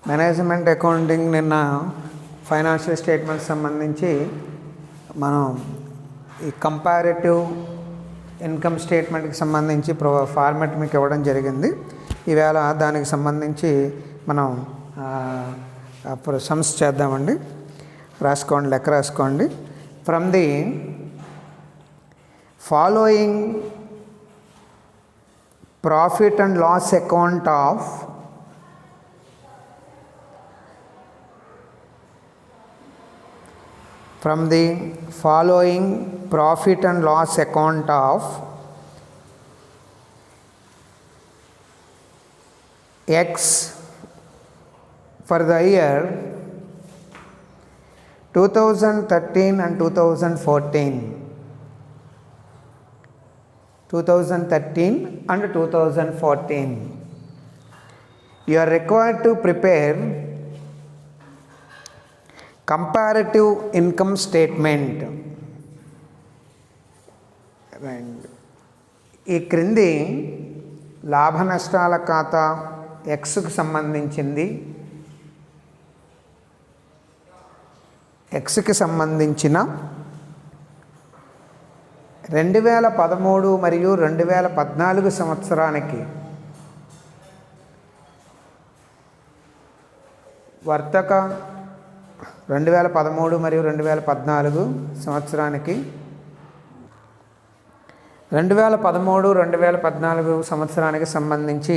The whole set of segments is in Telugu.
మేనేజ్మెంట్ అకౌంటింగ్ నిన్న ఫైనాన్షియల్ స్టేట్మెంట్స్ సంబంధించి మనం ఈ కంపారిటివ్ ఇన్కమ్ స్టేట్మెంట్కి సంబంధించి ఫార్మాట్ మీకు ఇవ్వడం జరిగింది. ఈవేళ దానికి సంబంధించి మనం సమ్స్ చేద్దామండి. రాసుకోండి, లెక్క రాసుకోండి. From the following profit and loss account of from the following profit and loss account of X for the year 2013 and 2014. 2013 and 2014. You are required to prepare comparative income statement. ఈ క్రింది లాభ నష్టాల ఖాతా ఎక్స్కి సంబంధించింది. ఎక్స్కి సంబంధించిన 2013 మరియు 2014 సంవత్సరానికి వర్తక 2013 మరియు 2014 సంవత్సరానికి 2013-2014 సంవత్సరానికి సంబంధించి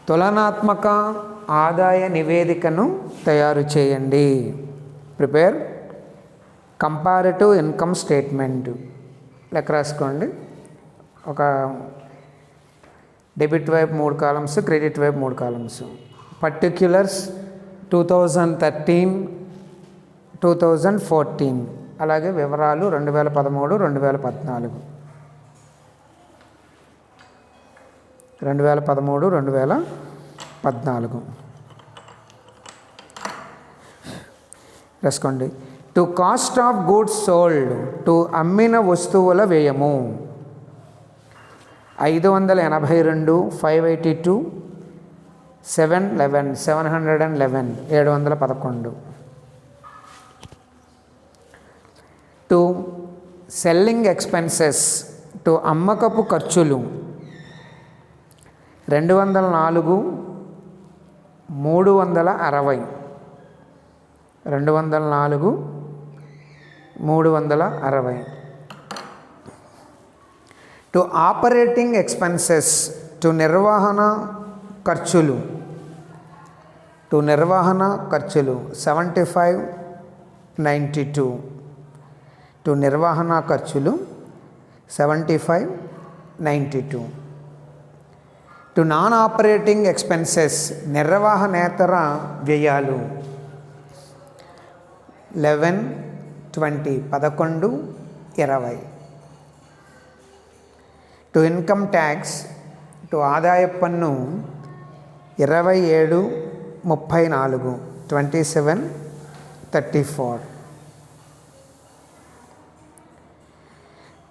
తులనాత్మక ఆదాయ నివేదికను తయారు చేయండి. Prepare comparative income statement. లెక్క రాసుకోండి. ఒక డెబిట్ వైపు 3 కాలమ్స్, క్రెడిట్ వైపు 3 కాలమ్స్. పర్టిక్యులర్స్ 2013, 2014, అలాగే వివరాలు 2013, 2014. 2013, 2014 రాసుకోండి. To cost of goods sold, to అమ్మిన వస్తువుల వ్యయము 582, 582, 711, 711. టు సెల్లింగ్ ఎక్స్పెన్సెస్, టు అమ్మకపు ఖర్చులు 204, 360. 204, 360. టు ఆపరేటింగ్ ఎక్స్పెన్సెస్, టు నిర్వహణ ఖర్చులు, 75, 92. టు నిర్వహణ ఖర్చులు 75, 92. టు నాన్ ఆపరేటింగ్ ఎక్స్పెన్సెస్, నిర్వహణేతర వ్యయాలు 11, 20, 11, 20. టు ఇన్కమ్ ట్యాక్స్, టు ఆదాయ పన్ను 27, 34, 27, 34.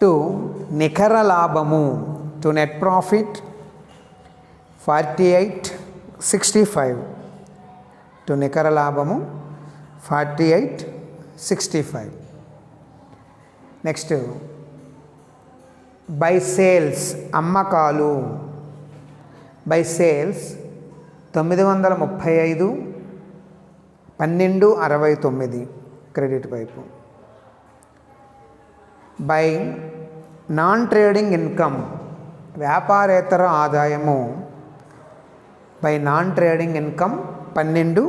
టు నికర లాభము, టు నెట్ ప్రాఫిట్ 48, 65. టు నికర లాభము 48, 65. నెక్స్ట్ బై సేల్స్, అమ్మకాలు. బై సేల్స్ 935, 1269 క్రెడిట్ వైపు. బై నాన్ ట్రేడింగ్ ఇన్కమ్, వ్యాపారేతర ఆదాయము. By non trading income 12,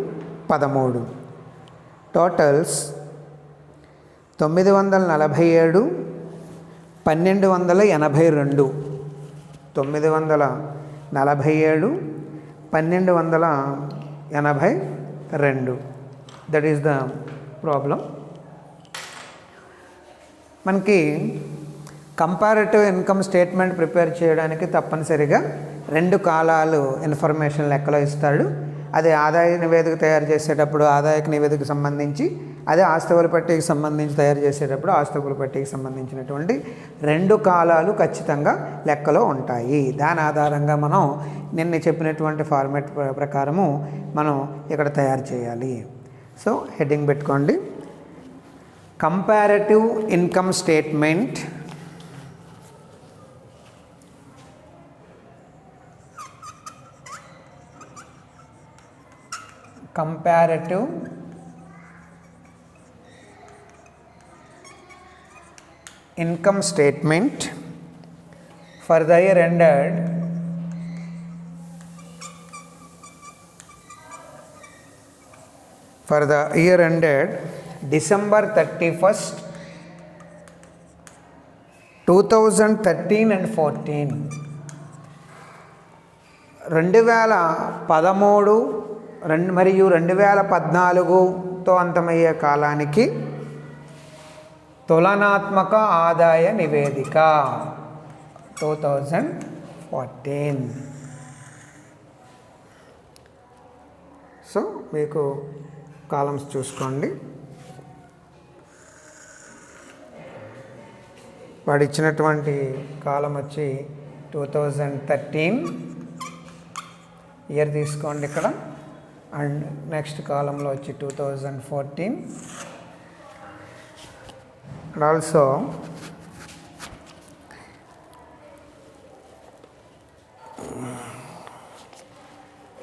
13. Totals 947, 1282. 947, 1282. That is the problem. మనకి కంపారిటివ్ ఇన్కమ్ స్టేట్మెంట్ ప్రిపేర్ చేయడానికి తప్పనిసరిగా 2 కాలాలు ఇన్ఫర్మేషన్ లెక్కలో ఇస్తాడు. అది ఆదాయ నివేదిక తయారు చేసేటప్పుడు ఆదాయక నివేదికకు సంబంధించి, అదే ఆస్తుల పట్టికకు సంబంధించి తయారు చేసేటప్పుడు ఆస్తుల పట్టికకు సంబంధించినటువంటి 2 కాలాలు ఖచ్చితంగా లెక్కలో ఉంటాయి. దాని ఆధారంగా మనం నిన్న చెప్పినటువంటి ఫార్మాట్ ప్రకారము మనం ఇక్కడ తయారు చేయాలి. సో హెడ్డింగ్ పెట్టుకోండి, comparative income statement comparative income statement for the year ended December 31st 2013 and 14. 2013 మరియు 2014తో అంతమయ్యే కాలానికి తులనాత్మక ఆదాయ నివేదిక 2014. సో మీకు కాలమ్స్ చూసుకోండి. వాడు ఇచ్చినటువంటి కాలం వచ్చి 2013 ఇయర్ తీసుకోండి ఇక్కడ, అండ్ నెక్స్ట్ కాలంలో వచ్చి 2014. And also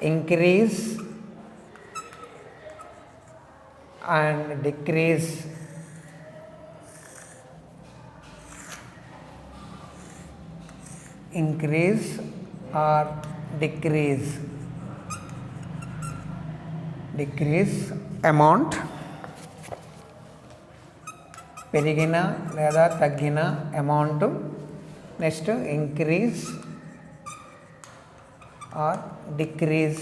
increase and decrease or decrease amount, పెరిగిన లేదా తగ్గిన amount. Next increase or decrease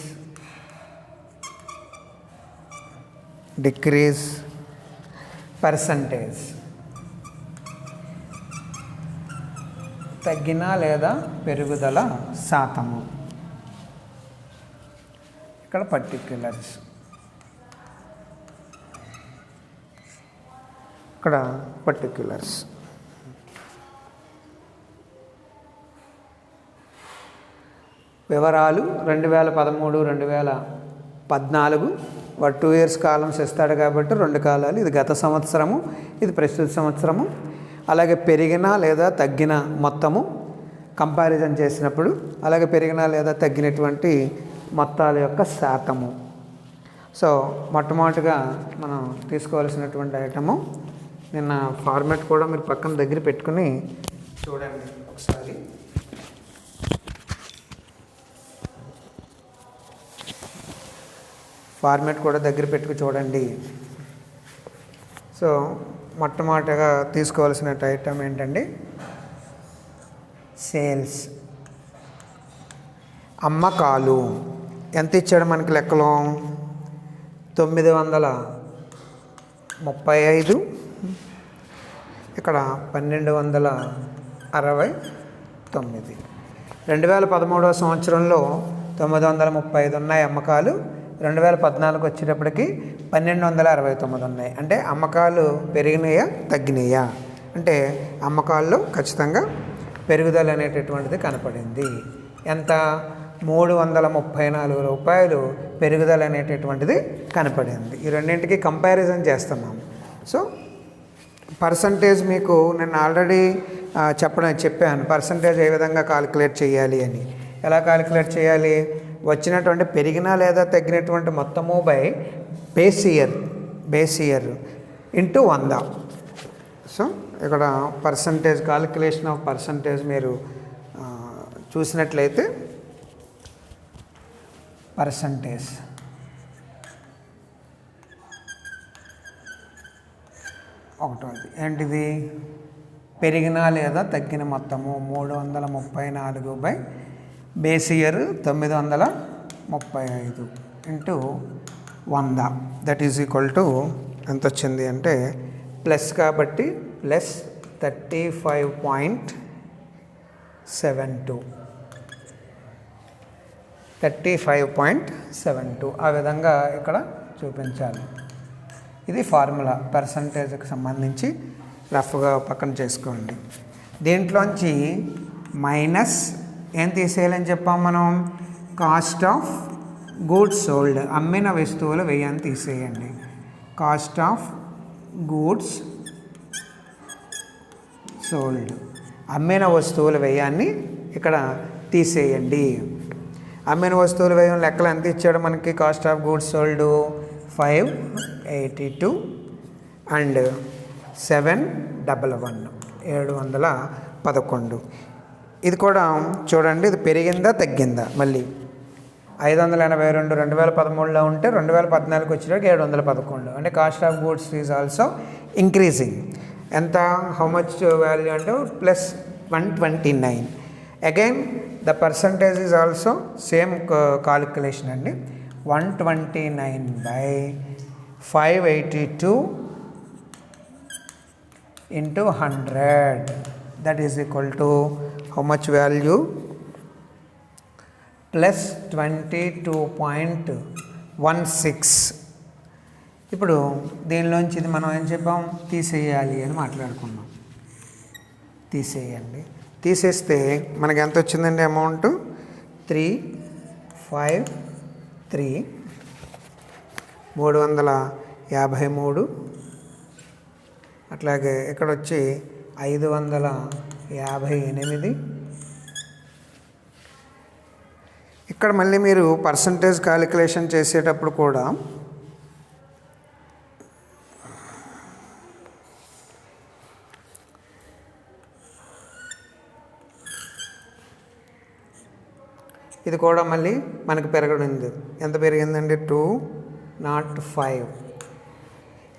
percentage, తగ్గిన లేదా పెరుగుదల శాతము. ఇక్కడ పర్టిక్యులర్స్, ఇక్కడ పర్టిక్యులర్స్. వివరాలు 2013, 2014 వాడు 2 years కాలమ్స్ ఇస్తాడు కాబట్టి 2 కాలాలు. ఇది గత సంవత్సరము, ఇది ప్రస్తుత సంవత్సరము. అలాగే పెరిగిన లేదా తగ్గిన మొత్తము కంపారిజన్ చేసినప్పుడు, అలాగే పెరిగిన లేదా తగ్గినటువంటి మొత్తాల యొక్క శాతము. సో మొట్టమొదటిగా మనం తీసుకోవాల్సినటువంటి ఐటము, నిన్న ఫార్మాట్ కూడా మీరు పక్కన దగ్గర పెట్టుకుని చూడండి ఒకసారి. ఫార్మాట్ కూడా దగ్గర పెట్టుకు చూడండి. సో మొట్టమొదటిగా తీసుకోవాల్సిన ఐటమ్ ఏంటండి, సేల్స్, అమ్మకాలు. ఎంత ఇచ్చాడు మనకి లెక్కలో? 935, ఇక్కడ 1269. 2013వ సంవత్సరంలో 935 ఉన్నాయి అమ్మకాలు. 2014 వచ్చేటప్పటికి 1269 ఉన్నాయి. అంటే అమ్మకాలు పెరిగినాయా తగ్గినాయా అంటే అమ్మకాల్లో ఖచ్చితంగా పెరుగుదల అనేటటువంటిది కనపడింది. ఎంత? 334 రూపాయలు పెరుగుదల అనేటటువంటిది కనపడింది. ఈ రెండింటికి కంపారిజన్ చేస్తున్నాము. సో పర్సంటేజ్ మీకు నేను ఆల్రెడీ చెప్పాను పర్సంటేజ్ ఏ విధంగా కాలిక్యులేట్ చేయాలి అని. ఎలా కాలిక్యులేట్ చేయాలి? వచ్చినటువంటి పెరిగిన లేదా తగ్గినటువంటి మొత్తము by base year into 100. So ఇక్కడ పర్సంటేజ్, కాలిక్యులేషన్ ఆఫ్ పర్సంటేజ్ మీరు చూసినట్లయితే పర్సంటేజ్ ఒకటోది ఏంటిది? పెరిగిన లేదా తగ్గిన మొత్తము 334 by base year 935 into 100. That is equal to ఎంత వచ్చింది అంటే ప్లస్ కాబట్టి ప్లస్ 35.72. 35.72 ఆ విధంగా ఇక్కడ చూపించాలి. ఇది ఫార్ములా పర్సంటేజ్కి సంబంధించి రఫ్గా పక్కన చేసుకోండి. దీంట్లోంచి మైనస్ ఏం తీసేయాలని చెప్పాం మనం, కాస్ట్ ఆఫ్ గూడ్స్ సోల్డ్, అమ్మిన వస్తువుల వ్యయాన్ని తీసేయండి. కాస్ట్ ఆఫ్ గూడ్స్ సోల్డ్, అమ్మిన వస్తువుల వ్యయాన్ని ఇక్కడ తీసేయండి. అమ్మిన వస్తువుల వ్యయం లెక్కలు ఎంత ఇచ్చాడు మనకి, cost of goods sold 582 and 711 711. ఇది కూడా చూడండి, ఇది పెరిగిందా తగ్గిందా. మళ్ళీ 582 2013లో ఉంటే 2014 వచ్చేటప్పుడు 711. అంటే cost of goods is also increasing. ఎంత, హౌ మచ్ వాల్యూ అంటే +129. Again the percentage is also same calculation అండి. 129/582 into 100, that is equal to how much value, +22.16. ఇప్పుడు దీనిలోంచి ఇది మనం ఏం చెప్పాం, తీసేయాలి అని మాట్లాడుకున్నాం. తీసేయండి. తీసేస్తే మనకి ఎంత వచ్చిందండి అమౌంట్, 353 353. అట్లాగే ఇక్కడ వచ్చి 558. ఇక్కడ మళ్ళీ మీరు పర్సంటేజ్ క్యాలిక్యులేషన్ చేసేటప్పుడు కూడా ఇది కూడా మళ్ళీ మనకు పెరగడింది. ఎంత పెరిగిందండి, 205.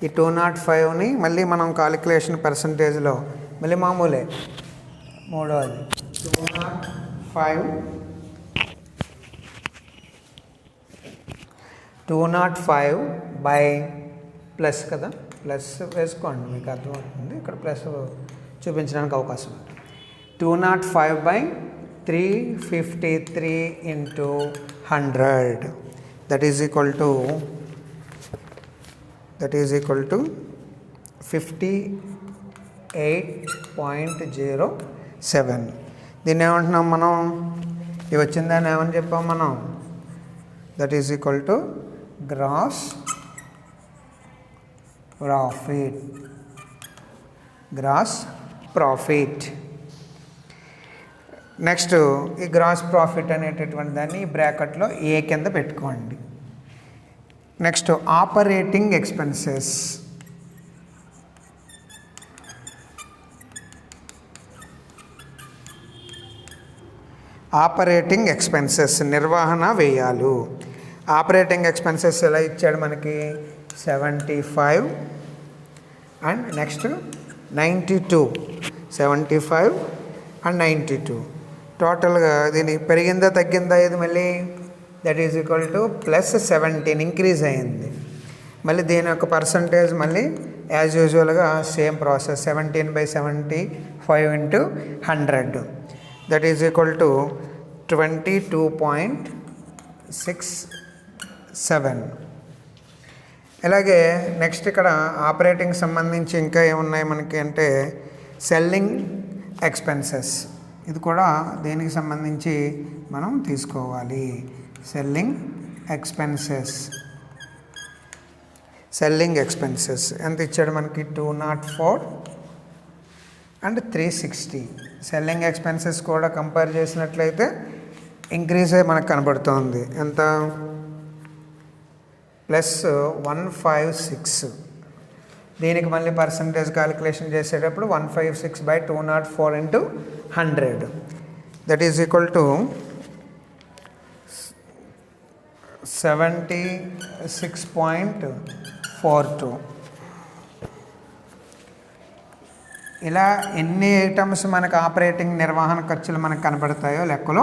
ఈ 205ని మళ్ళీ మనం కాలిక్యులేషన్ పర్సంటేజ్లో మళ్ళీ మామూలే, మూడోది 205 బై ప్లస్ కదా, ప్లస్ వేసుకోండి మీకు అర్థమవుతుంది. ఇక్కడ ప్లస్ చూపించడానికి అవకాశం ఉంది. 205/353 into 100, that is equal to 58.07. దీన్ని ఏమంటున్నాం మనం, ఇవి వచ్చిందని ఏమని చెప్పాం మనం, that is equal to gross profit. Next ఈ గ్రాస్ ప్రాఫిట్ అనేటటువంటి దాన్ని బ్రాకెట్లో ఏ కింద పెట్టుకోండి. Next operating expenses. Operating expenses నిర్వహణ వ్యయాలు. ఆపరేటింగ్ ఎక్స్పెన్సెస్ ఎలా ఇచ్చాడు మనకి, 75 అండ్ నెక్స్ట్ 92. 75 అండ్ 92. టోటల్గా దీని పెరిగిందా తగ్గిందా, ఇది మళ్ళీ that is equal to +17 increase అయింది. మళ్ళీ దీని యొక్క పర్సంటేజ్ మళ్ళీ యాజ్ యూజువల్గా same process, 17/75 into 100, that is equal to 22.67. ఇలాగే నెక్స్ట్ ఇక్కడ ఆపరేటింగ్ సంబంధించి ఇంకా ఏమున్నాయి మనకి అంటే సెల్లింగ్ ఎక్స్పెన్సెస్. ఇది కూడా దేనికి సంబంధించి మనం తీసుకోవాలి, సెల్లింగ్ ఎక్స్పెన్సెస్ ఎంత ఇచ్చాడు మనకి, 204 అండ్ 360. సెల్లింగ్ ఎక్స్పెన్సెస్ కూడా కంపేర్ చేసినట్లయితే ఇంక్రీజ్ అయ్యి మనకు కనబడుతోంది. ఎంత, +156. దీనికి మళ్ళీ పర్సంటేజ్ క్యాలిక్యులేషన్ చేసేటప్పుడు 156/204 into 100, that is equal to 76.42. ఇలా ఎన్ని ఐటమ్స్ మనకు ఆపరేటింగ్ నిర్వహణ ఖర్చులు మనకు కనబడతాయో లెక్కలో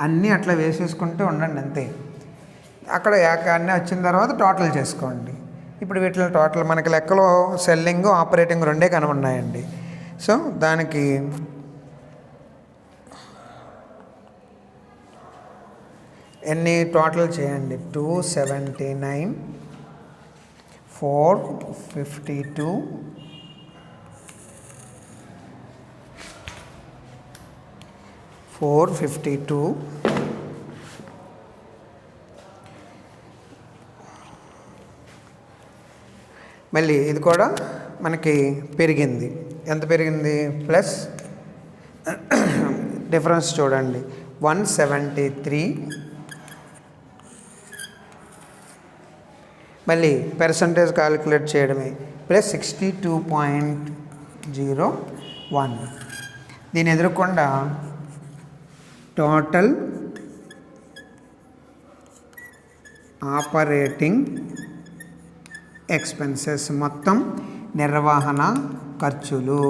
అన్నీ అట్లా వేసేసుకుంటూ ఉండండి అంతే. అక్కడ అన్నీ వచ్చిన తర్వాత టోటల్ చేసుకోండి. ఇప్పుడు వీటిలో టోటల్ మనకి లెక్కలో సెల్లింగ్ ఆపరేటింగ్ రెండే కనబడినాయండి. సో దానికి ఎన్ని టోటల్ చేయండి. 279, 452, 452, మళ్ళీ ఇది కూడా మనకి పెరిగింది. ఎంత పెరిగింది? ప్లస్ డిఫరెన్స్ చూడండి, 173. మళ్ళీ పర్సంటేజ్ క్యాలిక్యులేట్ చేయడమే, ప్లస్ 62.01. దీని ఎదురుకుండా టోటల్ ఆపరేటింగ్ ఎక్స్పెన్సెస్, మొత్తం నిర్వహణ ఖర్చులు,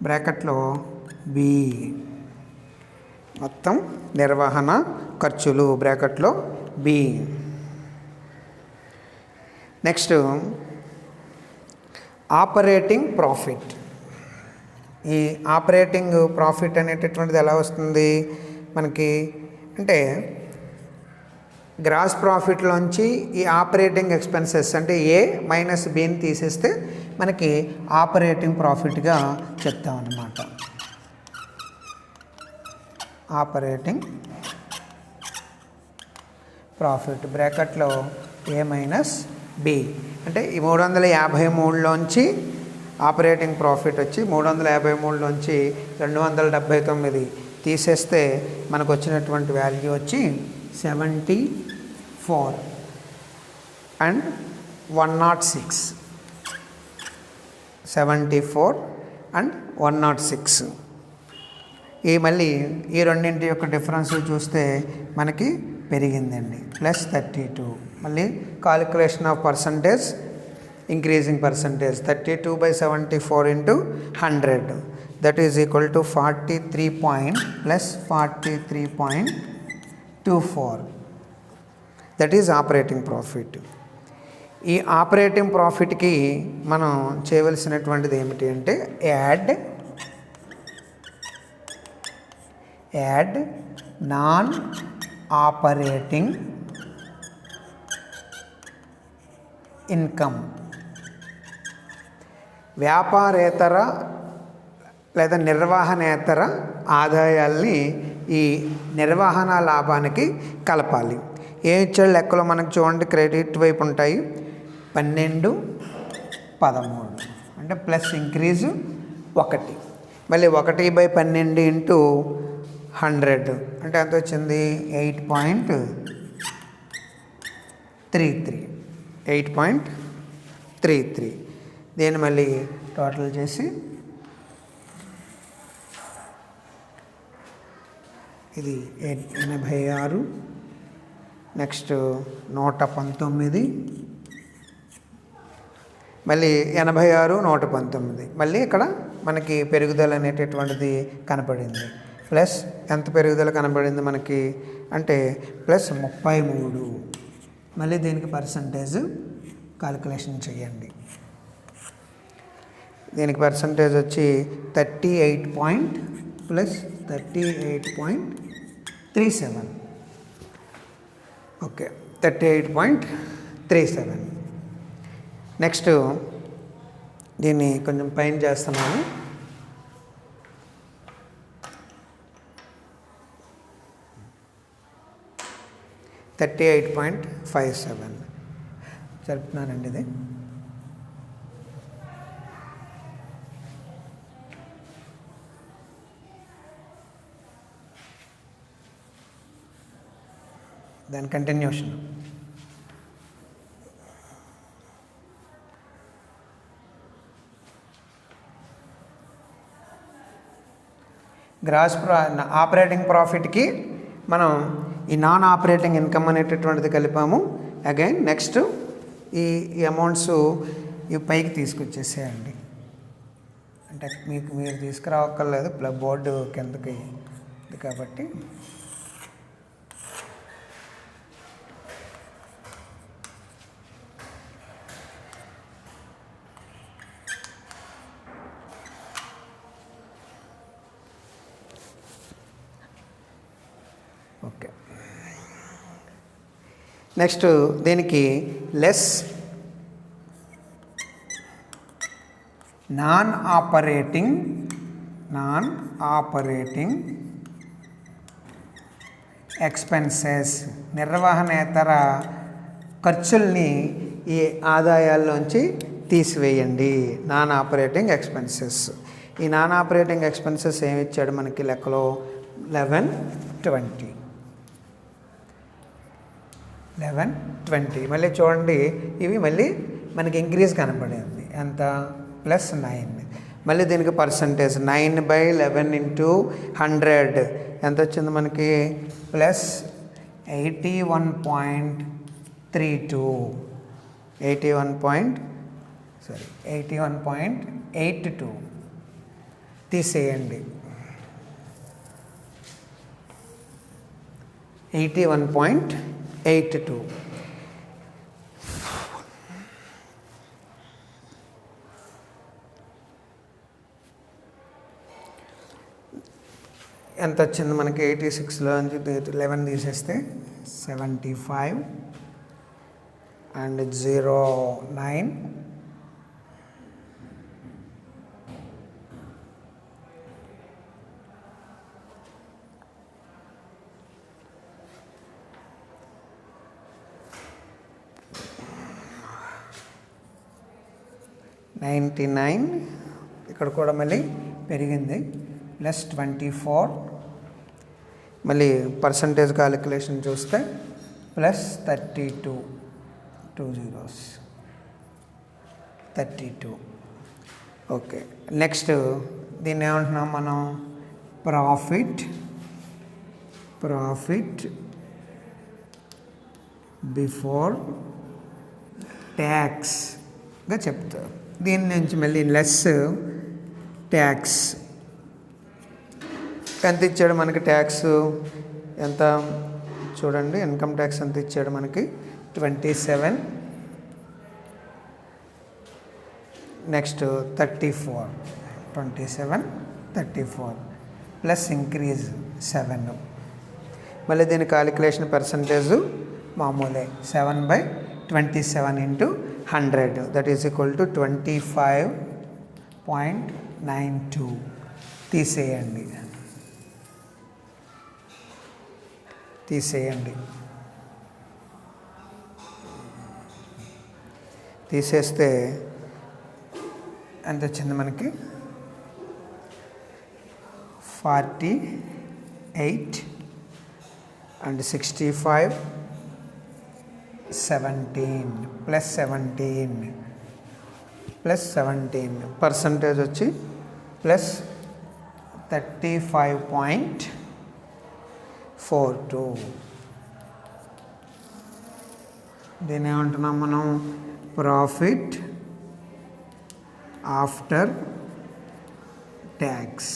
బ్రాకెట్లో బి, మొత్తం నిర్వహణ ఖర్చులు బ్రాకెట్లో బి. Next operating profit. ఈ ఆపరేటింగ్ ప్రాఫిట్ అనేటటువంటిది ఎలా వస్తుంది మనకి అంటే గ్రాస్ ప్రాఫిట్లోంచి ఈ ఆపరేటింగ్ ఎక్స్పెన్సెస్ అంటే ఏ మైనస్ బిని తీసేస్తే మనకి ఆపరేటింగ్ ప్రాఫిట్గా చెప్తామన్నమాట. ఆపరేటింగ్ ప్రాఫిట్ బ్రాకెట్లో ఏ మైనస్ బి. అంటే ఈ 353లోంచి ఆపరేటింగ్ ప్రాఫిట్ వచ్చి 353లోంచి 279 తీసేస్తే మనకు వచ్చినటువంటి వాల్యూ వచ్చి 74 and 106. 74 and 106. ఈ మళ్ళీ ఈ రెండింటి యొక్క డిఫరెన్స్ చూస్తే మనకి పెరిగిందండి, ప్లస్ 32. మళ్ళీ calculation of percentage, increasing percentage, 32/74 into 100, that is equal to 43 plus 43.24. That is operating profit. ఈ ఆపరేటింగ్ ప్రాఫిట్కి మనం చేయవలసినటువంటిది ఏమిటి అంటే యాడ్ నాన్ ఆపరేటింగ్ ఇన్కమ్. వ్యాపారేతర లేదా నిర్వహణేతర ఆదాయాల్ని ఈ నిర్వహణ లాభానికి కలపాలి. ఏం ఇచ్చాడు లెక్కలో మనకు చూడండి, క్రెడిట్ వైపు ఉంటాయి 12, 13 అంటే ప్లస్ ఇంక్రీజు 1. మళ్ళీ 1/12 into 100 అంటే ఎంత వచ్చింది 8.33. 8.33. దీన్ని మళ్ళీ టోటల్ చేసి ఇది 86, నెక్స్ట్ 119, మళ్ళీ 86, 119. మళ్ళీ ఇక్కడ మనకి పెరుగుదల అనేటటువంటిది కనపడింది. ప్లస్ ఎంత పెరుగుదల కనపడింది మనకి అంటే ప్లస్ 33. మళ్ళీ దీనికి పర్సంటేజ్ కాలిక్యులేషన్ చేయండి. దీనికి పర్సంటేజ్ వచ్చి 38.37. ఓకే, 38.37. నెక్స్ట్ దీన్ని కొంచెం పైన చేస్తున్నాను. $38.57 జరుపుతున్నానండి ఇది. దాని కంటిన్యూషన్. ఆపరేటింగ్ ప్రాఫిట్కి మనం ఈ నాన్ ఆపరేటింగ్ ఇన్కమ్ అనేటటువంటిది కలిపాము. అగైన్ నెక్స్ట్ ఈ అమౌంట్స్ ఈ పైకి తీసుకొచ్చేసేయండి. అంటే మీరు తీసుకురావక్కర్లేదు, బోర్డు కిందకి కాబట్టి ఓకే. నెక్స్ట్ దీనికి లెస్ నాన్ ఆపరేటింగ్ ఎక్స్పెన్సెస్, నిర్వహణేతర ఖర్చుల్ని ఈ ఆదాయాల్లోంచి తీసివేయండి. Non operating expenses. ఈ నాన్ ఆపరేటింగ్ ఎక్స్పెన్సెస్ ఏమి ఇచ్చాడు మనకి లెక్కలో? 1120. మళ్ళీ చూడండి, ఇవి మళ్ళీ మనకి ఇంక్రీజ్ కనపడింది. ఎంత? +9. మళ్ళీ దీనికి పర్సంటేజ్ 9/11 × 100 ఎంత వచ్చింది మనకి? +81.32. 81.82 తీసేయండి. 81.82. ఎంత వచ్చింది మనకి? 86లో నుంచి 11 తీసేస్తే 75 and 09. $99. ఇక్కడ కూడా మళ్ళీ పెరిగింది. +24. మళ్ళీ పర్సంటేజ్ క్యాలిక్యులేషన్ చూస్తే +32. 2 zeros. 32. ఓకే. నెక్స్ట్ దీన్ని ఏమంటున్నాం మనం? ప్రాఫిట్ బిఫోర్ ట్యాక్స్గా చెప్తారు. దీని నుంచి మళ్ళీ లెస్ ట్యాక్స్. ఎంత ఇచ్చాడు మనకి ట్యాక్స్? ఎంత చూడండి, ఇన్కమ్ ట్యాక్స్ ఎంత ఇచ్చాడు మనకి? 27. నెక్స్ట్ 34. 27, 34 plus increase 7. మళ్ళీ దీని క్యాలిక్యులేషన్ పర్సంటేజ్ మామూలే. 7/27 × 100 దట్ ఈజ్ ఈక్వల్ టు 25.92. తీసేయండి. తీసేస్తే ఎంత వచ్చింది మనకి? 48 and 65, 17 + 17 పర్సంటేజ్ వచ్చి +35.42. దీన్ని ఏమంటున్నాం మనం? Profit after tax.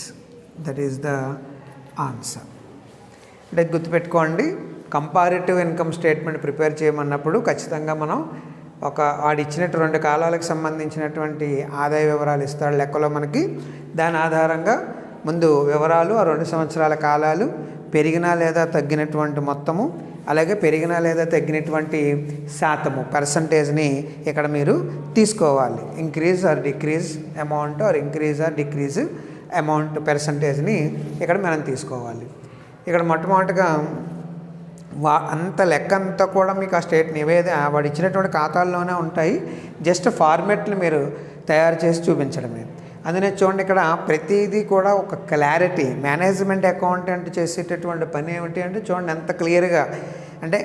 That is the answer. అంటే గుర్తుపెట్టుకోండి, కంపారిటివ్ ఇన్కమ్ స్టేట్మెంట్ ప్రిపేర్ చేయమన్నప్పుడు ఖచ్చితంగా మనం ఆడిచ్చినట్టు 2 కాలాలకు సంబంధించినటువంటి ఆదాయ వివరాలు ఇస్తాడు లెక్కలో మనకి. దాని ఆధారంగా ముందు వివరాలు, ఆ 2 సంవత్సరాల కాలాలు, పెరిగినా లేదా తగ్గినటువంటి మొత్తము, అలాగే పెరిగినా లేదా తగ్గినటువంటి శాతము పర్సంటేజ్ని ఇక్కడ మీరు తీసుకోవాలి. Increase or decrease amount or increase or decrease amount పర్సంటేజ్ని ఇక్కడ మనం తీసుకోవాలి. ఇక్కడ మొట్టమొదటిగా అంత లెక్క అంతా కూడా మీకు ఆ స్టేట్ వాడు ఇచ్చినటువంటి ఖాతాల్లోనే ఉంటాయి. జస్ట్ ఫార్మెట్లు మీరు తయారు చేసి చూపించడమే. అందునే చూడండి, ఇక్కడ ప్రతిదీ కూడా ఒక క్లారిటీ. మేనేజ్మెంట్ అకౌంటెంట్ చేసేటటువంటి పని ఏమిటి అంటే చూడండి ఎంత క్లియర్గా, అంటే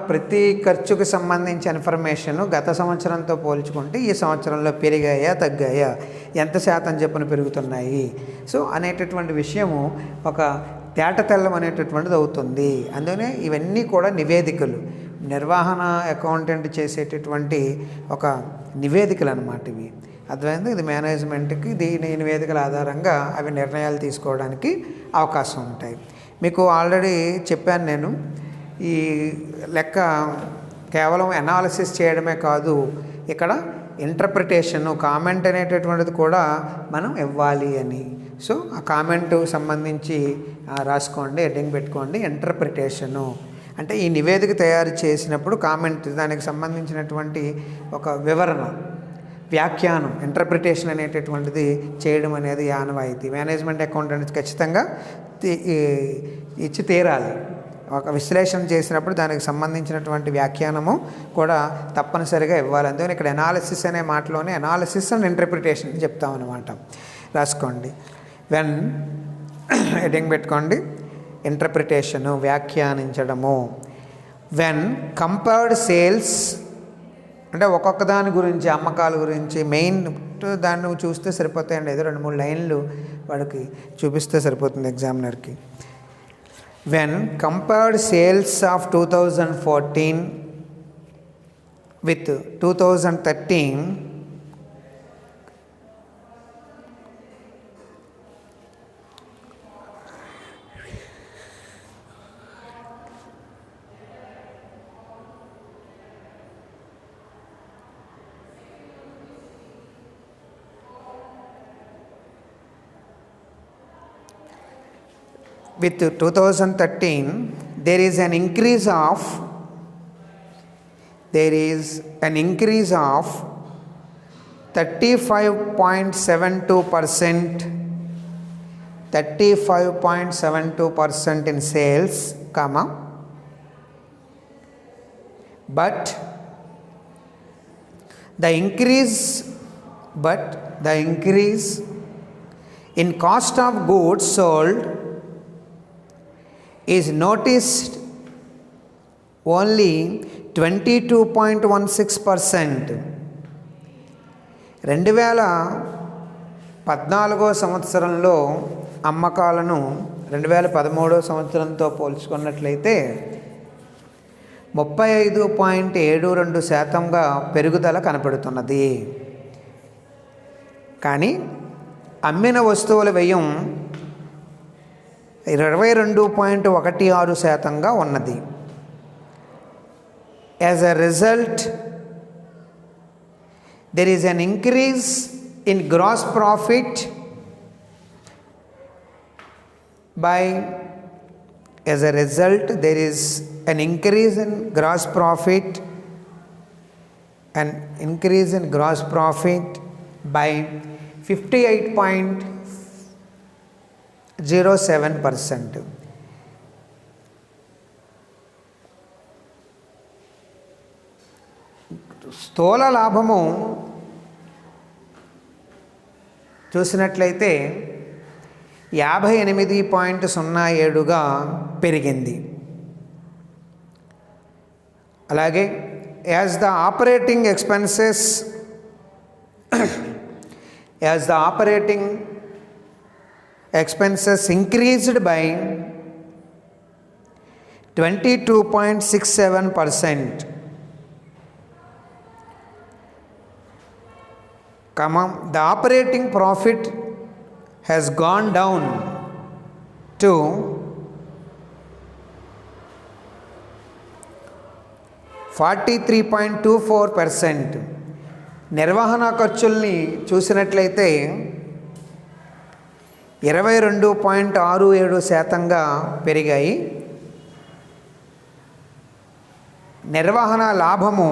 ప్రతి ఖర్చుకు సంబంధించి ఇన్ఫర్మేషన్ గత సంవత్సరంతో పోల్చుకుంటే ఈ సంవత్సరంలో పెరిగాయా తగ్గాయా, ఎంత శాతం చెప్పున పెరుగుతున్నాయి అనేటటువంటి విషయము ఒక తేటతెల్లం అనేటటువంటిది అవుతుంది. అందుకనే ఇవన్నీ కూడా నివేదికలు, నిర్వహణ అకౌంటెంట్ చేసేటటువంటి ఒక నివేదికలు అన్నమాట ఇవి. అర్థమైంది? ఇది మేనేజ్మెంట్కి దీని నివేదికల ఆధారంగా అవి నిర్ణయాలు తీసుకోవడానికి అవకాశం ఉంటాయి. మీకు ఆల్రెడీ చెప్పాను నేను, ఈ లెక్క కేవలం అనాలిసిస్ చేయడమే కాదు, ఇక్కడ ఇంటర్ప్రిటేషను, కామెంట్ అనేటటువంటిది కూడా మనం ఇవ్వాలి అని. సో ఆ కామెంటు సంబంధించి రాసుకోండి, హెడ్డింగ్ పెట్టుకోండి. ఇంటర్ప్రిటేషను అంటే ఈ నివేదిక తయారు చేసినప్పుడు కామెంట్, దానికి సంబంధించినటువంటి ఒక వివరణ, వ్యాఖ్యానం, ఇంటర్ప్రిటేషన్ అనేటటువంటిది చేయడం అనేది ఆనవాయితీ. మేనేజ్మెంట్ అకౌంటెంట్ ఖచ్చితంగా ఇచ్చి తీరాలి. ఒక విశ్లేషణ చేసినప్పుడు దానికి సంబంధించినటువంటి వ్యాఖ్యానము కూడా తప్పనిసరిగా ఇవ్వాలి. అందుకని ఇక్కడ ఎనాలిసిస్ అనే మాటలోనే ఎనాలిసిస్ అండ్ ఇంటర్ప్రిటేషన్ చెప్తామన్నమాట. రాసుకోండి. వెన్ హెడ్డింగ్ పెట్టుకోండి. ఇంటర్ప్రిటేషను, వ్యాఖ్యానించడము. వెన్ కంపేర్డ్ సేల్స్, అంటే ఒక్కొక్క దాని గురించి, అమ్మకాల గురించి మెయిన్ దాన్ని చూస్తే సరిపోతాయండి. ఏదో 2-3 లైన్లు వాడికి చూపిస్తే సరిపోతుంది ఎగ్జామినర్కి. When compared sales of 2014 with 2013, with 2013 there is an increase of 35.72% in sales, but the increase in cost of goods sold is noticed only 22.16%. 2014 సంవత్సరంలో అమ్మకాలను 2013 సంవత్సరంతో పోల్చుకున్నట్లయితే 35.72%గా పెరుగుదల కనపడుతున్నది. కానీ అమ్మిన వస్తువుల వ్యయం 22.16%గా ఉన్నది. As a result, there is an increase in gross profit by as a result there is an increase in gross profit by 58.07%. స్థూల లాభము చూసినట్లయితే 58.07గా పెరిగింది. అలాగే as the operating expenses increased by 22.67%, the operating profit has gone down to 43.24%. నిర్వహణ ఖర్చుల్ని చూసినట్లయితే 22.67%గా పెరిగాయి. నిర్వహణ లాభము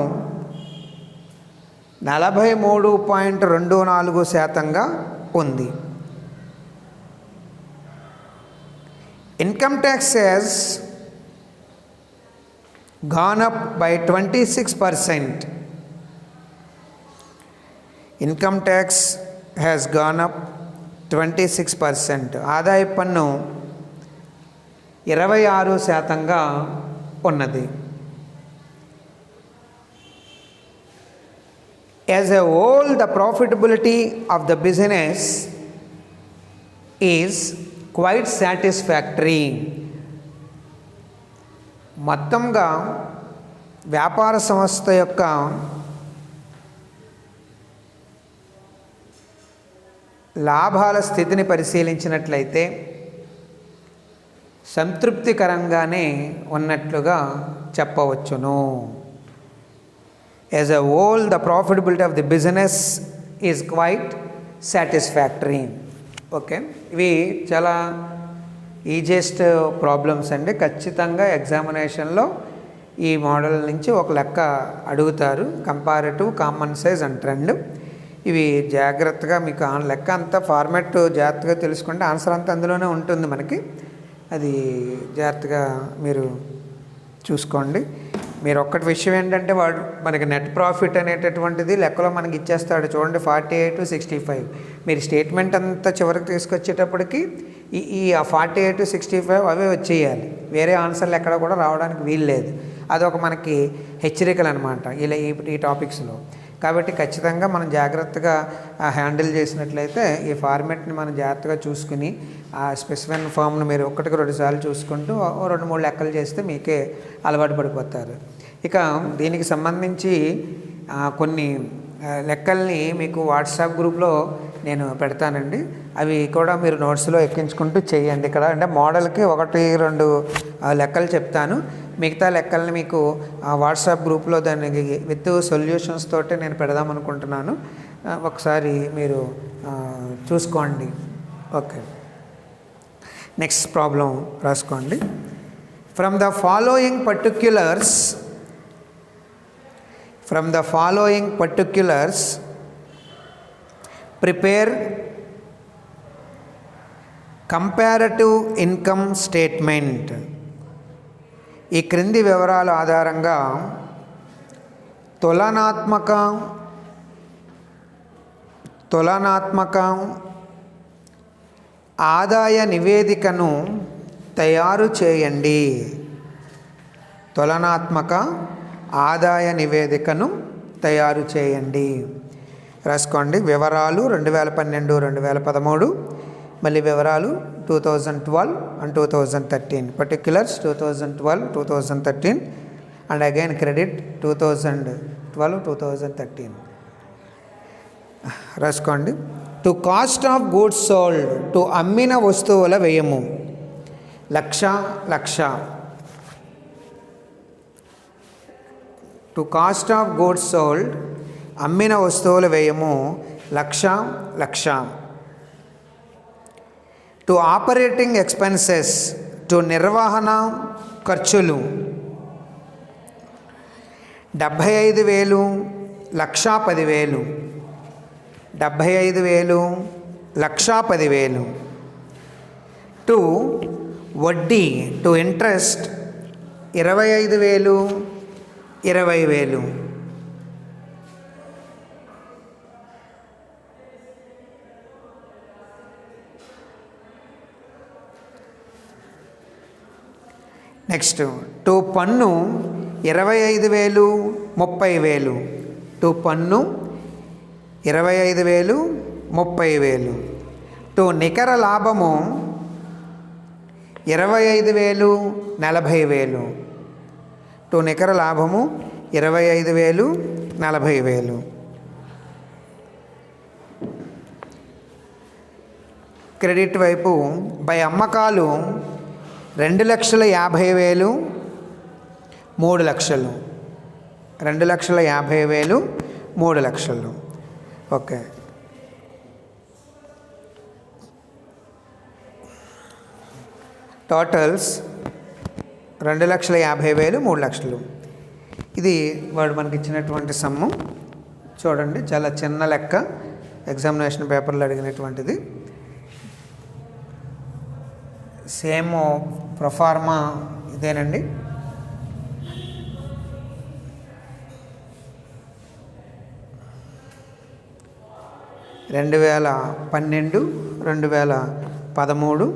43.24%గా ఉంది. Income tax has gone up by 26%. Income tax has gone up 26%. ఆదాయ పన్ను 26%గా ఉన్నది. As a whole, the profitability of the business is quite satisfactory. మొత్తంగా వ్యాపార సంస్థ యొక్క లాభాల స్థితిని పరిశీలించినట్లయితే సంతృప్తికరంగానే ఉన్నట్లుగా చెప్పవచ్చును. As a whole, the profitability of the business is quite satisfactory. Okay, ఇవి చాలా ఈజియెస్ట్ ప్రాబ్లమ్స్ అండి. ఖచ్చితంగా ఎగ్జామినేషన్లో ఈ మోడల్ నుంచి ఒక లెక్క అడుగుతారు. Comparative, common size and trend. ఇవి జాగ్రత్తగా మీకు లెక్క అంతా ఫార్మాట్ జాగ్రత్తగా తెలుసుకుంటే ఆన్సర్ అంతా అందులోనే ఉంటుంది మనకి. అది జాగ్రత్తగా మీరు చూసుకోండి. మీరు ఒక్కటి విషయం ఏంటంటే వాడు మనకి నెట్ ప్రాఫిట్ అనేటటువంటిది లెక్కలో మనకి ఇచ్చేస్తాడు చూడండి, 48-65. మీరు స్టేట్మెంట్ అంతా చివరికి తీసుకొచ్చేటప్పటికి ఈ 48-65 అవే వచ్చేయాలి. వేరే ఆన్సర్లు ఎక్కడ కూడా రావడానికి వీలు లేదు. అదొక మనకి హెచ్చరికలు అనమాట ఇలా ఈ టాపిక్స్లో. కాబట్టి ఖచ్చితంగా మనం జాగ్రత్తగా హ్యాండిల్ చేసినట్లయితే ఈ ఫార్మెట్ని మనం జాగ్రత్తగా చూసుకుని ఆ స్పెసిఫైన్ ఫామ్ను మీరు 1-2 సార్లు చూసుకుంటూ 2-3 లెక్కలు చేస్తే మీకే అలవాటు పడిపోతారు. ఇక దీనికి సంబంధించి కొన్ని లెక్కల్ని మీకు వాట్సాప్ గ్రూప్లో నేను పెడతానండి. అవి కూడా మీరు నోట్స్లో ఎక్కించుకుంటూ చేయండి. ఇక్కడ అంటే మోడల్కి 1-2 లెక్కలు చెప్తాను. మిగతా లెక్కల్ని మీకు వాట్సాప్ గ్రూప్లో దానికి విత్ సొల్యూషన్స్ తోటి నేను పెడదాం అనుకుంటున్నాను. ఒకసారి మీరు చూసుకోండి. ఓకే, నెక్స్ట్ ప్రాబ్లం రాసుకోండి. From the following particulars prepare comparative income statement. ఈ క్రింది వివరాల ఆధారంగా తులనాత్మక ఆదాయ నివేదికను తయారు చేయండి. తులనాత్మక ఆదాయ నివేదికను తయారు చేయండి. రాసుకోండి. వివరాలు 2012-2013, మళ్ళీ వివరాలు 2012 and 2013, particulars 2012-2013 and again credit 2012-2013. రాసుకోండి. To cost of goods sold, to అమ్మిన వస్తువుల వ్యయము 1,00,000. To cost of goods sold, అమ్మిన వస్తువుల వ్యయము 1,00,000. టు ఆపరేటింగ్ ఎక్స్పెన్సెస్, టు నిర్వహణ ఖర్చులు 75,000, 1,10,000. 75,000, 1,10,000. టు వడ్డీ, టు ఇంట్రెస్ట్ 25,000, 20,000. నెక్స్ట్ టు పన్ను 25,000, 30,000. టు పన్ను 25,000, 30,000. టు నికర లాభము 25,000, 40,000. టు నికర లాభము 25,000, 40,000. క్రెడిట్ వైపు బై అమ్మకాలు 2,50,000, 3,00,000. 2,50,000, 3,00,000. ఓకే. టోటల్స్ 2,50,000, 3,00,000. ఇది వాడు మనకి ఇచ్చినటువంటి సమ్ము. చూడండి, చాలా చిన్న లెక్క, ఎగ్జామినేషన్ పేపర్లో అడిగినటువంటిది. సేమ్ ప్రొఫార్మా ఇదేనండి. రెండు 2012, 2013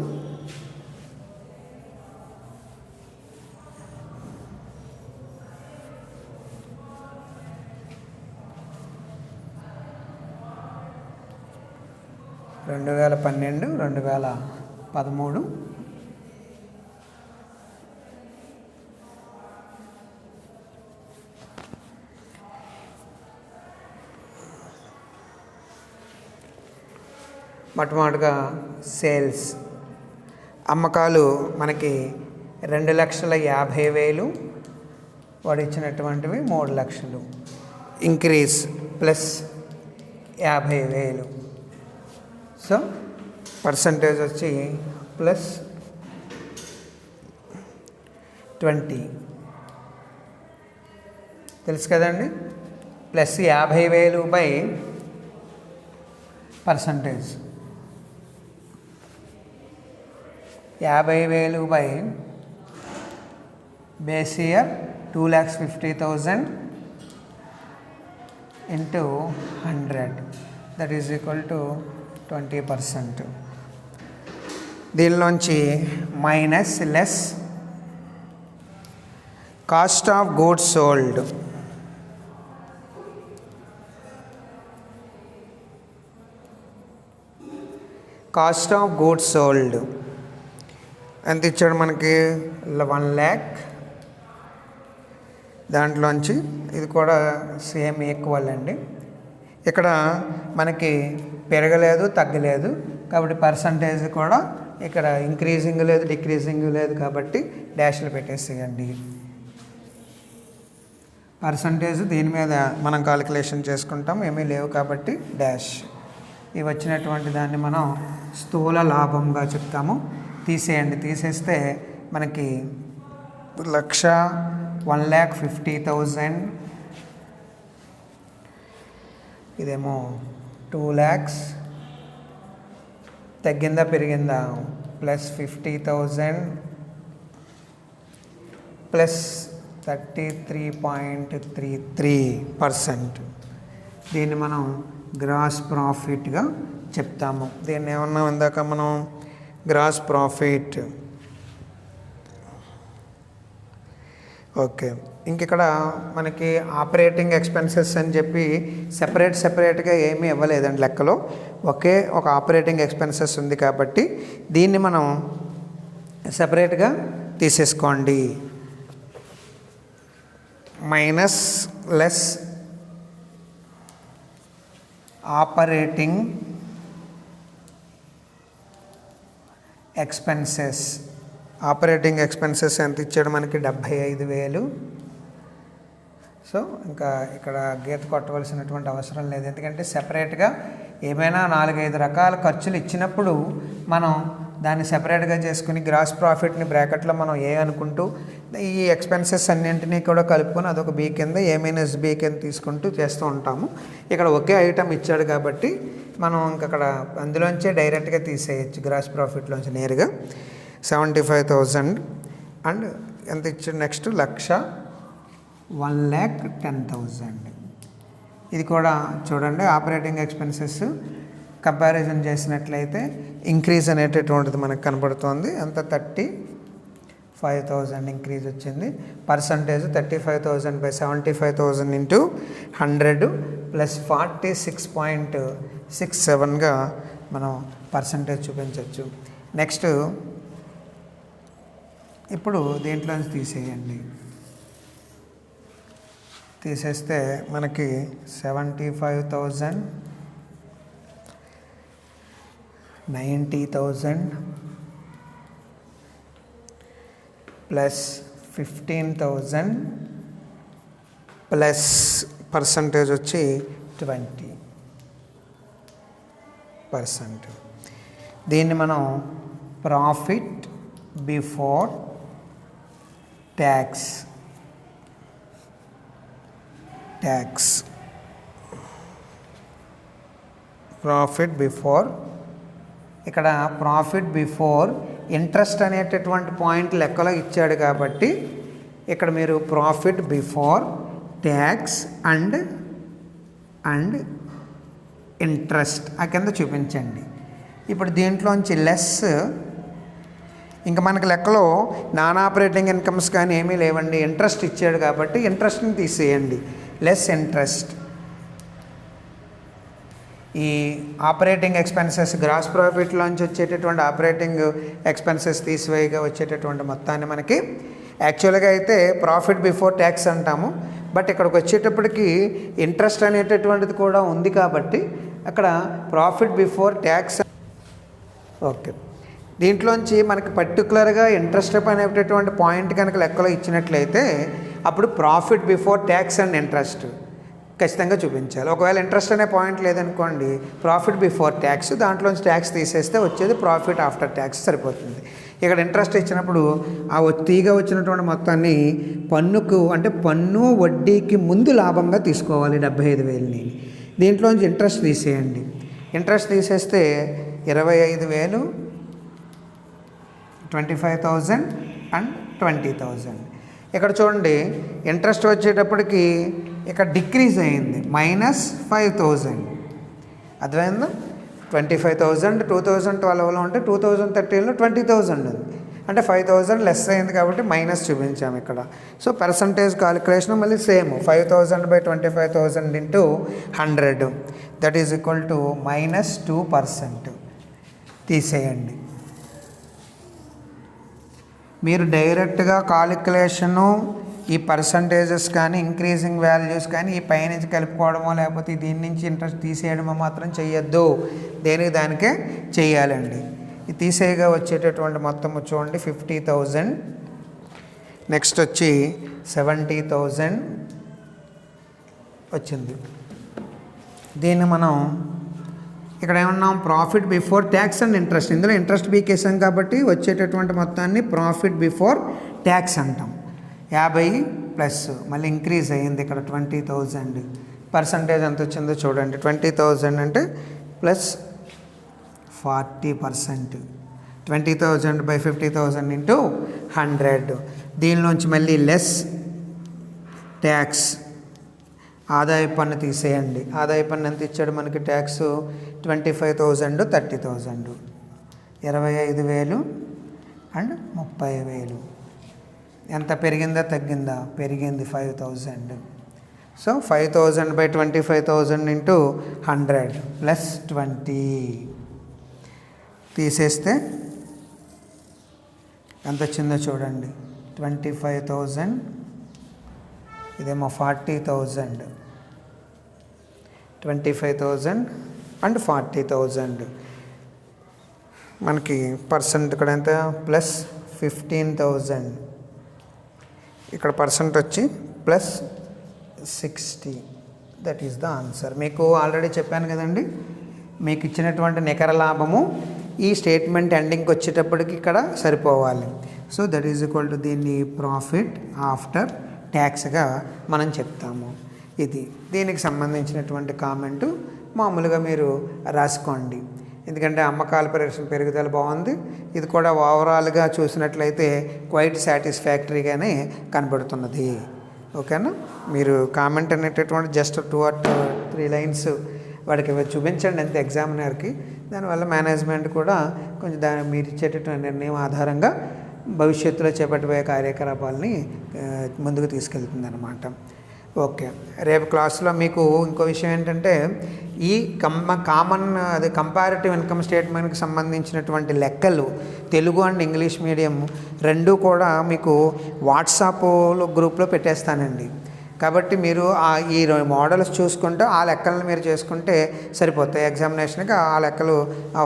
2012, 2013 మొట్టమొదటిగా సేల్స్ అమ్మకాలు మనకి 2,50,000, వాడు ఇచ్చినటువంటివి 3,00,000. Increase plus 50,000. సో పర్సంటేజ్ వచ్చి ప్లస్ 20 తెలుసు కదండి. Plus 50,000 by percentage, 50,000 by base year 2,50,000 into 100 that is equal to 20%. దీనిలోంచి minus less cost of goods sold, cost of goods sold ఎంత ఇచ్చాడు మనకి 1 lakh. దాంట్లోంచి ఇది కూడా సేమ్ ఈక్వల్ అండి. ఇక్కడ మనకి పెరగలేదు తగ్గలేదు కాబట్టి పర్సంటేజ్ కూడా ఇక్కడ ఇంక్రీజింగ్ లేదు డిక్రీజింగ్ లేదు కాబట్టి డాష్లు పెట్టేసేయండి. పర్సంటేజ్ దీని మీద మనం కాలిక్యులేషన్ చేసుకుంటాం, ఏమీ లేవు కాబట్టి డాష్. ఇవి వచ్చినటువంటి దాన్ని మనం స్థూల లాభంగా చెప్తాము. తీసేయండి, తీసేస్తే మనకి 1,50,000, ఇదేమో 2 lakhs. తగ్గిందా పెరిగిందా? Plus 50,000 plus 33.33%. దీన్ని మనం గ్రాస్ ప్రాఫిట్గా చెప్తాము. దీన్ని ఏమన్నా ఇందాక మనం గ్రాస్ ప్రాఫిట్. ఓకే, ఇక్కడ మనకి ఆపరేటింగ్ ఎక్స్పెన్సెస్ అని చెప్పి సెపరేట్గా ఏమీ ఇవ్వలేదండి లెక్కలో. ఒకే ఒక ఆపరేటింగ్ ఎక్స్పెన్సెస్ ఉంది కాబట్టి దీన్ని మనం సెపరేట్గా తీసేసుకోండి. Minus less operating expenses. Operating expenses ఎంత ఇచ్చాడు మనకి? 75,000. సో ఇంకా ఇక్కడ గీత కొట్టవలసినటువంటి అవసరం లేదు, ఎందుకంటే సెపరేట్గా ఏమైనా 4-5 రకాల ఖర్చులు ఇచ్చినప్పుడు మనం దాన్ని సెపరేట్గా చేసుకుని గ్రాస్ ప్రాఫిట్ని బ్రాకెట్లో మనం ఏ అనుకుంటూ ఈ ఎక్స్పెన్సెస్ అన్నింటినీ కూడా కలుపుకొని అదొక బీ కింద ఏ మైనస్ బీ కింద తీసుకుంటూ చేస్తూ ఉంటాము. ఇక్కడ ఒకే ఐటమ్ ఇచ్చాడు కాబట్టి మనం ఇంకక్కడ అందులోంచే డైరెక్ట్గా తీసేయచ్చు గ్రాస్ ప్రాఫిట్లోంచి నేరుగా. 75,000 అండ్ ఎంత ఇచ్చాడు నెక్స్ట్? 1,10,000. ఇది కూడా చూడండి, ఆపరేటింగ్ ఎక్స్పెన్సెస్ కంపారిజన్ చేసినట్లయితే ఇంక్రీజ్ అనేటటువంటిది మనకు కనబడుతోంది. అంత 35,000 ఇంక్రీజ్ వచ్చింది. పర్సంటేజ్ 35,000 బై 75,000 ఇంటూ 100 ప్లస్ 46.67గా మనం పర్సంటేజ్ చూపించవచ్చు. నెక్స్ట్ ఇప్పుడు దీంట్లోంచి తీసేయండి. తీసేస్తే మనకి 75,000, 90,000 ప్లస్ 15,000 ప్లస్ పర్సంటేజ్ వచ్చి 20%. దీన్ని మనం profit before tax profit before, ఇక్కడ ప్రాఫిట్ బిఫోర్ ఇంట్రెస్ట్ అనేటటువంటి పాయింట్ లెక్కలో ఇచ్చాడు కాబట్టి ఇక్కడ మీరు profit before tax and interest ఆ కింద చూపించండి. ఇప్పుడు దీంట్లోంచి లెస్, ఇంకా మనకి లెక్కలో నాన్ ఆపరేటింగ్ ఇన్కమ్స్ కానీ ఏమీ లేవండి, ఇంట్రెస్ట్ ఇచ్చాడు కాబట్టి ఇంట్రెస్ట్ని తీసేయండి. Less interest. ఈ ఆపరేటింగ్ ఎక్స్పెన్సెస్ గ్రాస్ ప్రాఫిట్లోంచి వచ్చేటటువంటి ఆపరేటింగ్ ఎక్స్పెన్సెస్ తీసివేయగా వచ్చేటటువంటి మొత్తాన్ని మనకి యాక్చువల్గా అయితే ప్రాఫిట్ బిఫోర్ ట్యాక్స్ అంటాము, బట్ ఇక్కడికి వచ్చేటప్పటికి ఇంట్రెస్ట్ అనేటటువంటిది కూడా ఉంది కాబట్టి అక్కడ ప్రాఫిట్ బిఫోర్ ట్యాక్స్. ఓకే, దీంట్లోంచి మనకి పర్టికులర్గా ఇంట్రెస్ట్ అనేటటువంటి పాయింట్ కనుక లెక్కలో ఇచ్చినట్లయితే అప్పుడు profit before tax and interest ఖచ్చితంగా చూపించాలి. ఒకవేళ ఇంట్రెస్ట్ అనే పాయింట్ లేదనుకోండి, ప్రాఫిట్ బిఫోర్ ట్యాక్స్, దాంట్లోంచి ట్యాక్స్ తీసేస్తే వచ్చేది ప్రాఫిట్ ఆఫ్టర్ ట్యాక్స్ సరిపోతుంది. ఇక్కడ ఇంట్రెస్ట్ ఇచ్చినప్పుడు ఆ తీగా వచ్చినటువంటి మొత్తాన్ని పన్నుకు అంటే పన్ను వడ్డీకి ముందు లాభంగా తీసుకోవాలి 75,000ని. దీంట్లోంచి ఇంట్రెస్ట్ తీసేయండి. ఇంట్రెస్ట్ తీసేస్తే 25,000, 25,000 అండ్ 20,000. ఇక్కడ చూడండి ఇంట్రెస్ట్ వచ్చేటప్పటికి ఇక్కడ డిక్రీజ్ అయింది -5,000. అర్థమైందా? 25,000 2012లో ఉంటే 2013లో 20,000 ఉంది. అంటే 5,000 లెస్ అయింది కాబట్టి మైనస్ చూపించాము ఇక్కడ. సో పర్సంటేజ్ కాలిక్యులేషన్ మళ్ళీ same 5,000/25,000 × 100 that is equal to -2%. తీసేయండి. మీరు డైరెక్ట్గా కాలిక్యులేషను ఈ పర్సంటేజెస్ కానీ ఇంక్రీజింగ్ వాల్యూస్ కానీ ఈ పైనుంచి కలుపుకోవడమో లేకపోతే దీని నుంచి ఇంట్రెస్ట్ తీసేయడమో మాత్రం చెయ్యొద్దు. దేనికి దానికే చెయ్యాలండి. ఈ తీసేయగా వచ్చేటటువంటి మొత్తం చూడండి 50,000. నెక్స్ట్ వచ్చి 70,000 వచ్చింది. దీన్ని మనం ఇక్కడ ఏమన్నాం, profit before tax and interest. ఇందులో ఇంట్రెస్ట్ బీకేసాం కాబట్టి వచ్చేటటువంటి మొత్తాన్ని ప్రాఫిట్ బిఫోర్ ట్యాక్స్ అంటాం. 50 ప్లస్ మళ్ళీ ఇంక్రీజ్ అయ్యింది ఇక్కడ 20,000. పర్సంటేజ్ ఎంత వచ్చిందో చూడండి. 20,000 అంటే ప్లస్ 40%. 20,000/50,000 × 100. దీనిలోంచి మళ్ళీ లెస్ ట్యాక్స్, ఆదాయ పన్ను తీసేయండి. ఆదాయ పన్ను ఎంత ఇచ్చాడు మనకి ట్యాక్స్? 25,000, 30,000. 25,000 అండ్ 30,000. ఎంత పెరిగిందా తగ్గిందా? పెరిగింది 5,000. సో 5,000/25,000 × 100 ప్లస్ 20 తీసేస్తే ఎంత వచ్చిందో చూడండి. 25,000, ఇదేమో 40,000. 25,000 అండ్ 40,000. మనకి పర్సెంట్ ఇక్కడ ఎంత? ప్లస్ 15,000. ఇక్కడ పర్సెంట్ వచ్చి plus 60. That is the answer. మీకు ఆల్రెడీ చెప్పాను కదండి, మీకు ఇచ్చినటువంటి నికర లాభము ఈ స్టేట్మెంట్ ఎండింగ్కి వచ్చేటప్పటికి ఇక్కడ సరిపోవాలి. So that is equal to దీన్ని ప్రాఫిట్ ఆఫ్టర్ ట్యాక్స్గా మనం చెప్తాము. ఇది దీనికి సంబంధించినటువంటి కామెంటు మామూలుగా మీరు రాసుకోండి. ఎందుకంటే అమ్మకాల పెరుగుదల బాగుంది. ఇది కూడా ఓవరాల్గా చూసినట్లయితే క్వైట్ సాటిస్ఫాక్టరీగానే కనబడుతున్నది. ఓకేనా? మీరు కామెంట్ అనేటటువంటి జస్ట్ 2 or 3 లైన్స్ వాడికి చూపించండి అంతే ఎగ్జామినర్కి. దానివల్ల మేనేజ్మెంట్ కూడా కొంచెం మీరు ఇచ్చేటటువంటి నిర్ణయం ఆధారంగా భవిష్యత్తులో చేపట్టబోయే కార్యకలాపాలని ముందుకు తీసుకెళ్తుంది అన్నమాట. ఓకే, రేపు క్లాస్లో మీకు ఇంకో విషయం ఏంటంటే ఈ కంపారిటివ్ ఇన్కమ్ స్టేట్మెంట్కి సంబంధించినటువంటి లెక్కలు తెలుగు అండ్ ఇంగ్లీష్ మీడియం రెండూ కూడా మీకు వాట్సాప్ గ్రూప్లో పెట్టేస్తానండి. కాబట్టి మీరు ఈ మోడల్స్ చూసుకుంటే ఆ లెక్కలను మీరు చేసుకుంటే సరిపోతాయి. ఎగ్జామినేషన్కి ఆ లెక్కలు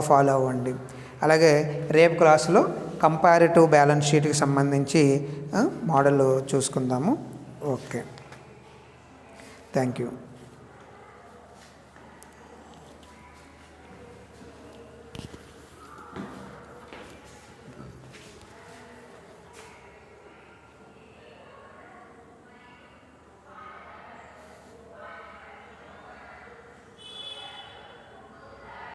ఫాలో అవ్వండి. అలాగే రేపు క్లాసులో కంపారిటివ్ బ్యాలెన్స్ షీట్కి సంబంధించి మోడల్ చూసుకుందాము. Okay, thank you.